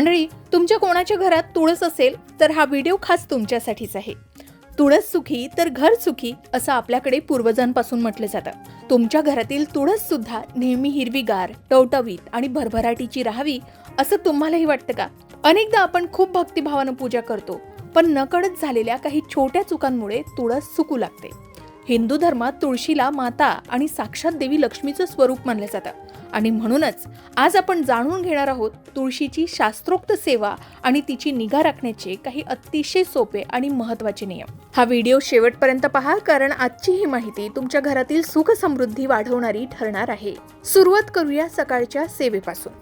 मंडळी, तुमच्या कोणाच्या घरात तुळस असेल तर हा व्हिडिओ खास तुमच्यासाठीच आहे. तुळस सुखी तर घर सुखी असं आपल्याकडे पूर्वजांपासून म्हटलं जातं. तुमच्या घरातील तुळस सुद्धा नेहमी हिरवीगार, टवटवीत आणि भरभराटीची राहावी असं तुम्हालाही वाटतं का? अनेकदा आपण खूप भक्तिभावानं पूजा करतो, पण नकळत झालेल्या काही छोट्या चुकांमुळे तुळस सुकू लागते. हिंदू धर्मात तुळशीला माता आणि साक्षात देवी लक्ष्मीचं स्वरूप मानलं जातं आणि म्हणूनच आज आपण जाणून घेणार आहोत तुळशीची शास्त्रोक्त सेवा आणि तिची निगा राखण्याचे काही अतिशय सोपे आणि महत्त्वाचे नियम. हा व्हिडिओ शेवटपर्यंत पहा, कारण आजची ही माहिती तुमच्या घरातील सुख समृद्धी वाढवणारी ठरणार आहे. सुरुवात करूया सकाळच्या सेवेपासून.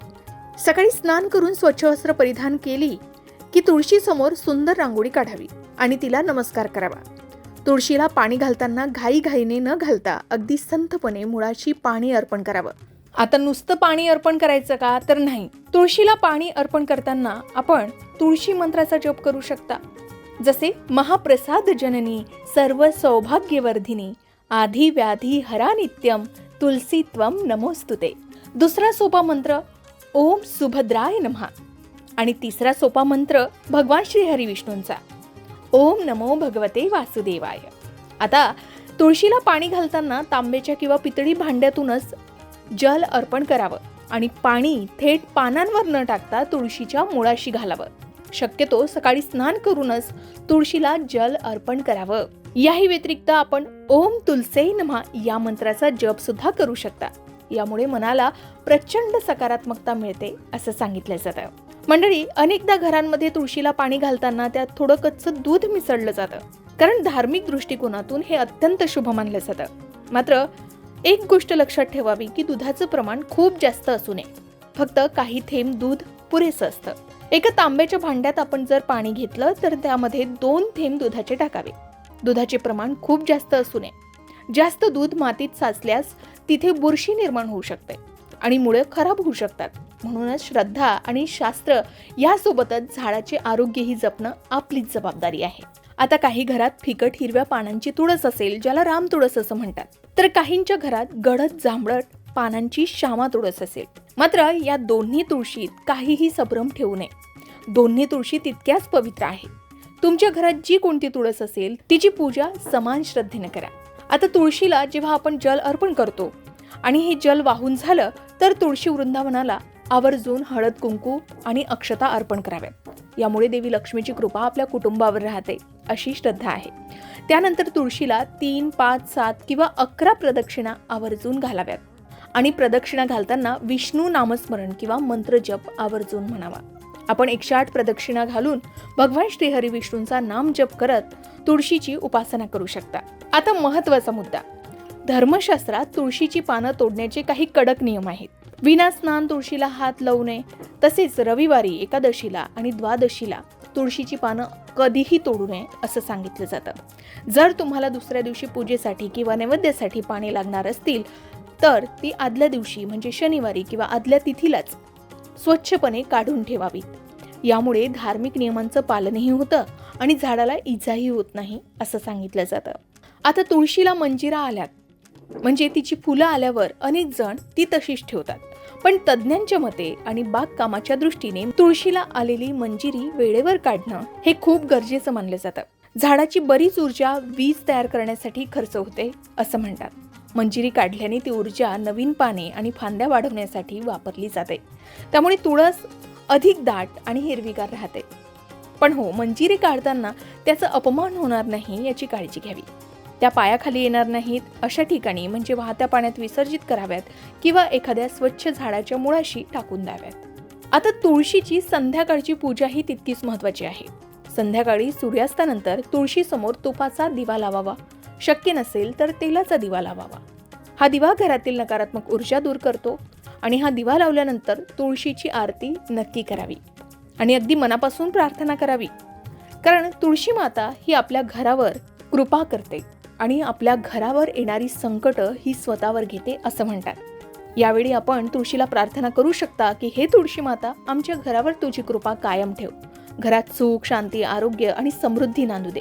सकाळी स्नान करून स्वच्छ वस्त्र परिधान केली की तुळशी समोर सुंदर रांगोळी काढावी आणि तिला नमस्कार करावा. तुळशीला पाणी घालताना घाईघाईने न घालता अगदी संथपणे मुळाशी पाणी अर्पण करावं. आता नुसतं पाणी अर्पण करायचं का? तर नाही. तुळशीला पाणी अर्पण करताना आपण तुळशी मंत्राचा जप करू शकता, जसे महाप्रसाद जननी सर्व सौभाग्यवर्धिनी आधी व्याधी हरा नित्यम तुलसी त्वम नमोस्तुते. दुसरा सोपा मंत्र ओम सुभद्राय नमः आणि तिसरा सोपा मंत्र भगवान श्री हरी विष्णूंचा ओम नमो भगवते वासुदेवाय. आता तुळशीला पाणी घालताना तांब्याच्या किंवा पितळी भांड्यातूनच जल अर्पण करावं आणि पाणी थेट पानांवर न टाकता तुळशीच्या मुळाशी घालावं. शक्यतो सकाळी स्नान करूनच तुळशीला जल अर्पण करावं. याही व्यतिरिक्त आपण ओम तुलसे नमः या मंत्राचा जप सुद्धा करू शकता. यामुळे मनाला प्रचंड सकारात्मकता मिळते असं सांगितलं जातं. मंडळी, अनेकदा घरांमध्ये तुळशीला पाणी घालताना त्यात थोडं कच्चं दूध मिसळलं जातं, कारण धार्मिक दृष्टिकोनातून हे अत्यंत शुभ मानलं जातं. मात्र एक गोष्ट लक्षात ठेवावी की दुधाचं प्रमाण खूप जास्त असू नये. फक्त काही थेंब दूध पुरेसं असतं. एका तांब्याच्या भांड्यात आपण जर पाणी घेतलं तर त्यामध्ये 2 थेंब दुधाचे टाकावे. दुधाचे प्रमाण खूप जास्त असू नये. जास्त दूध मातीत साचल्यास तिथे बुरशी निर्माण होऊ शकते आणि मुळे खराब होऊ शकतात. म्हणूनच श्रद्धा आणि शास्त्र यासोबतच झाडाचे आरोग्यही जपणं आपलीच जबाबदारी आहे. आता काही घरात फिकट हिरव्या पानांची तुळस असेल, ज्याला राम तुळस असं म्हणतात, तर काहींच्या घरात गडद जांभळट पानांची श्यामा तुळस असेल. मात्र या दोन्ही तुळशीत काहीही संभ्रम ठेवू नये. दोन्ही तुळशी तितक्याच पवित्र आहे. तुमच्या घरात जी कोणती तुळस असेल तिची पूजा समान श्रद्धेने करा. आता तुळशीला जेव्हा आपण जल अर्पण करतो आणि हे जल वाहून झालं तर तुळशी वृंदावनाला आवर्जून हळद कुंकू आणि अक्षता अर्पण कराव्यात. यामुळे देवी लक्ष्मीची कृपा आपल्या कुटुंबावर राहते अशी श्रद्धा आहे. त्यानंतर तुळशीला 3, 5, 7 किंवा 11 प्रदक्षिणा आवर्जून घालाव्यात आणि प्रदक्षिणा घालताना विष्णू नामस्मरण किंवा मंत्र जप आवर्जून म्हणावा. आपण 108 प्रदक्षिणा घालून भगवान श्री हरी विष्णूंचा नाम जप करत तुळशीची उपासना करू शकता. आता महत्त्वाचा मुद्दा, धर्मशास्त्रात तुळशीची पानं तोडण्याचे काही कडक नियम आहेत. विना स्नान तुळशीला हात लावू नये. तसेच रविवारी, एकादशीला आणि द्वादशीला तुळशीची पानं कधीही तोडू नये असं सांगितलं जातं. जर तुम्हाला दुसऱ्या दिवशी पूजेसाठी किंवा नैवेद्यासाठी पाणी लागणार असतील तर ती आदल्या दिवशी म्हणजे शनिवारी किंवा आदल्या तिथीलाच स्वच्छपणे काढून ठेवावीत. यामुळे धार्मिक नियमांचं पालनही होतं आणि झाडाला इजाही होत नाही असं सांगितलं जातं. आता तुळशीला मंजिरा आल्यात म्हणजे तिची फुलं आल्यावर अनेक जण ती तशीच ठेवतात, पण तज्ज्ञांच्या मते आणि बागकामाच्या दृष्टीने तुळशीला आलेली मंजिरी वेळेवर काढणं हे खूप गरजेचं मानलं जातं. झाडाची बरीच ऊर्जा वीज तयार करण्यासाठी खर्च होते असं म्हणतात. मंजिरी काढल्याने ती ऊर्जा नवीन पाने आणि फांद्या वाढवण्यासाठी वापरली जाते. त्यामुळे तुळस अधिक दाट आणि हिरवीगार राहते. पण हो, मंजिरी काढताना त्याचा अपमान होणार नाही याची काळजी घ्यावी. त्या पायाखाली येणार नाहीत अशा ठिकाणी म्हणजे वाहत्या पाण्यात विसर्जित कराव्यात किंवा एखाद्या स्वच्छ झाडाच्या मुळाशी टाकून द्याव्यात. आता तुळशीची संध्याकाळची पूजा ही तितकीच महत्त्वाची आहे. संध्याकाळी सूर्यास्तानंतर तुळशी समोर तुपाचा दिवा लावावा. शक्य नसेल तर तेलाचा दिवा लावावा. हा दिवा घरातील नकारात्मक ऊर्जा दूर करतो आणि हा दिवा लावल्यानंतर तुळशीची आरती नक्की करावी आणि अगदी मनापासून प्रार्थना करावी, कारण तुळशी माता ही आपल्या घरावर कृपा करते आणि आपल्या घरावर येणारी संकट ही स्वतःवर घेते असं म्हणतात. यावेळी आपण तुळशीला प्रार्थना करू शकता की हे तुळशी माता, आमच्या घरावर तुझी कृपा कायम ठेव. घरात सुख, शांती, आरोग्य आणि समृद्धी नांदू दे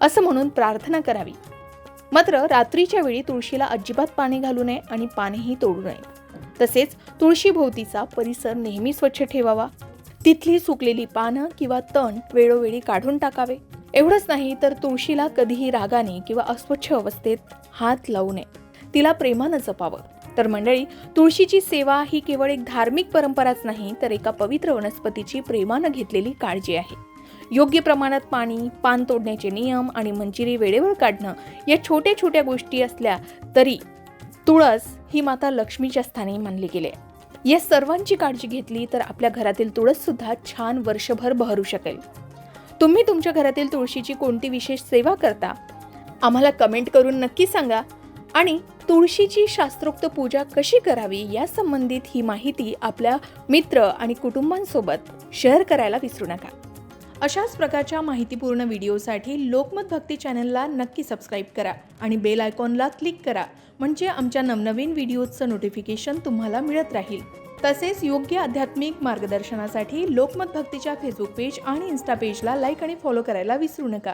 असं म्हणून प्रार्थना करावी. मात्र रात्रीच्या वेळी तुळशीला अजिबात पाणी घालू नये आणि पाणीही तोडू नये. तसेच तुळशी भोवतीचा परिसर नेहमी स्वच्छ ठेवावा. तिथली सुकलेली पानं किंवा तण वेळोवेळी काढून टाकावे. एवढंच नाही तर तुळशीला कधीही रागाने किंवा अस्वच्छ अवस्थेत हात लावू नये. तिला प्रेमानं जपावं. तर मंडळी, तुळशीची सेवा ही केवळ एक धार्मिक परंपराच नाही, तर एका पवित्र वनस्पतीची प्रेमानं घेतलेली काळजी आहे. योग्य प्रमाणात पाणी, पान तोडण्याचे नियम आणि मंजिरी वेळेवर काढणं या छोट्या छोट्या गोष्टी असल्या तरी तुळस ही माता लक्ष्मीच्या स्थानी मानली गेली. या सर्वांची काळजी घेतली तर आपल्या घरातील तुळस सुद्धा छान वर्षभर बहरू शकेल. तुम्ही तुमच्या घरातील तुळशीची कोणती विशेष सेवा करता? आम्हाला कमेंट करून नक्की सांगा. आणि तुळशीची शास्त्रोक्त पूजा कशी करावी या संबंधित ही माहिती आपल्या मित्र आणि कुटुंबांसोबत शेअर करायला विसरू नका. अशाच प्रकारच्या माहितीपूर्ण व्हिडिओसाठी लोकमत भक्ती चॅनलला नक्की सबस्क्राईब करा आणि बेल आयकॉनला क्लिक करा, म्हणजे आमच्या नवनवीन व्हिडिओचं नोटिफिकेशन तुम्हाला मिळत राहील. तसेच योग्य आध्यात्मिक मार्गदर्शनासाठी लोकमत भक्तीच्या फेसबुक पेज आणि इन्स्टा पेजला लाईक आणि फॉलो करायला विसरू नका.